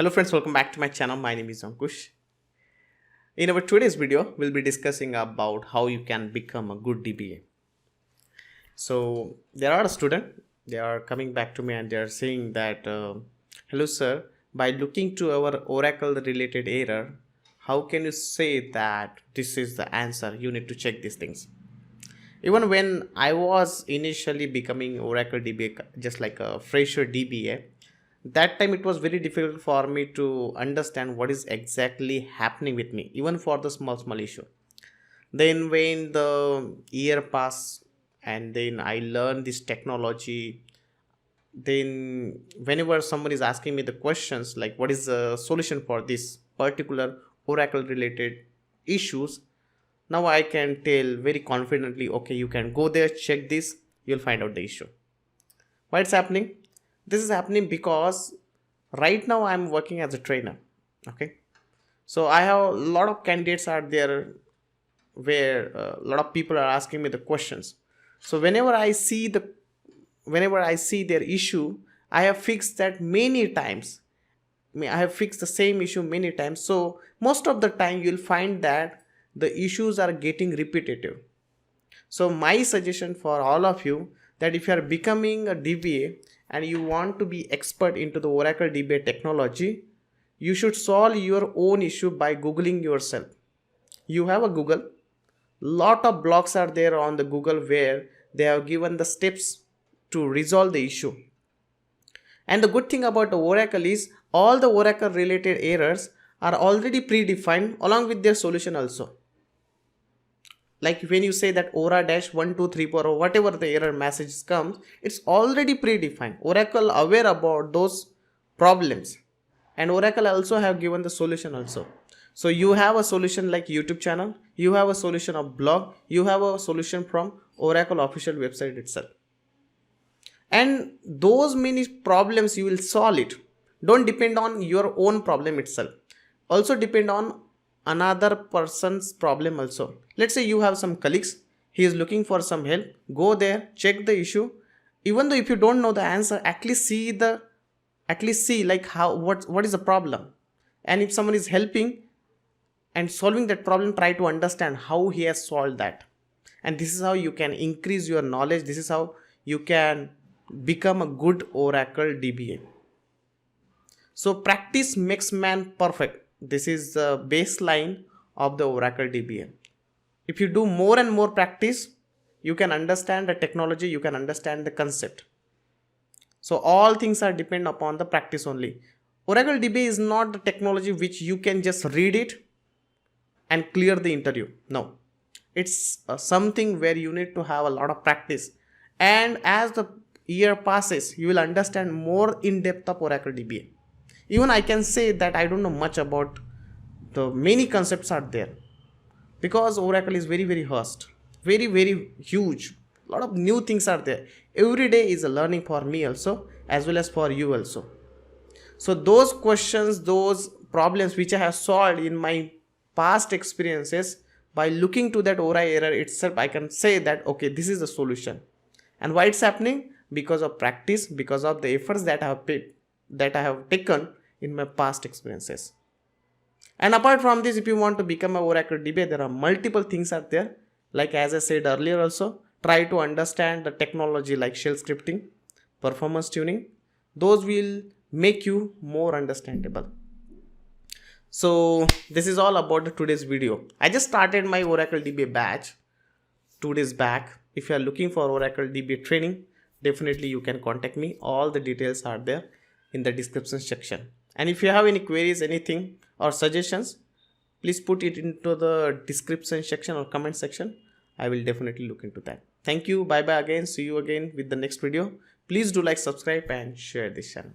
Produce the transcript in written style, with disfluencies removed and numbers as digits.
Hello friends, welcome back to my channel. My name is Ankush. In our today's video, we'll be discussing about how you can become a good DBA. So there are a student, they are coming back to me and they are saying that, hello sir, by looking to our Oracle related error, how can you say that this is the answer? You need to check these things. Even when I was initially becoming Oracle DBA, just like a fresher DBA, that time it was very difficult for me to understand what is exactly happening with me, even for the small issue. Then when the year passed and then I learned this technology, then whenever someone is asking me the questions like what is the solution for this particular Oracle related issues, now I can tell very confidently, okay, you can go there, check this, you'll find out the issue. Why it's happening? This is happening because right now I'm working as a trainer. Okay, so I have a lot of candidates out there where a lot of people are asking me the questions. So whenever I see their issue, I have fixed that many times. I have fixed the same issue many times. So most of the time you'll find that the issues are getting repetitive. So my suggestion for all of you, that if you are becoming a DBA and you want to be expert into the Oracle DBA technology, you should solve your own issue by Googling yourself. You have a Google. Lot of blogs are there on the Google where they have given the steps to resolve the issue. And the good thing about the Oracle is all the Oracle related errors are already predefined along with their solution also. Like when you say that Ora-1234 or whatever the error message comes, it's already predefined. Oracle aware about those problems, and Oracle also have given the solution also. So you have a solution like YouTube channel, you have a solution of blog, you have a solution from Oracle official website itself. And those many problems you will solve it. Don't depend on your own problem itself. Also depend on another person's problem also. Let's say you have some colleagues, he is looking for some help, go there, check the issue. Even though if you don't know the answer, at least see like what is the problem. And if someone is helping and solving that problem, try to understand how he has solved that. And this is how you can increase your knowledge. This is how you can become a good Oracle DBA. So practice makes man perfect. This is the baseline of the Oracle DBA. If you do more and more practice, you can understand the technology, you can understand the concept. So all things are depend upon the practice only. Oracle DBA is not the technology which you can just read it and clear the interview. No, it's something where you need to have a lot of practice. And as the year passes, you will understand more in depth of Oracle DBA. Even I can say that I don't know much about the many concepts are there, because Oracle is very vast, very huge. A lot of new things are there. Every day is a learning for me also, as well as for you also. So those questions, those problems which I have solved in my past experiences, by looking to that Ora error itself, I can say that okay, this is the solution. And why it's happening? Because of practice, because of the efforts that I have taken in my past experiences. And apart from this, if you want to become a Oracle DBA, there are multiple things out there. Like as I said earlier also, try to understand the technology like shell scripting, performance tuning. Those will make you more understandable. So this is all about today's video. I just started my Oracle DBA batch 2 days back. If you are looking for Oracle DBA training, definitely you can contact me. All the details are there in the description section. And if you have any queries, anything or suggestions, please put it into the description section or comment section. I will definitely look into that. Thank you. Bye bye again. See you again with the next video. Please do like, subscribe and share this channel.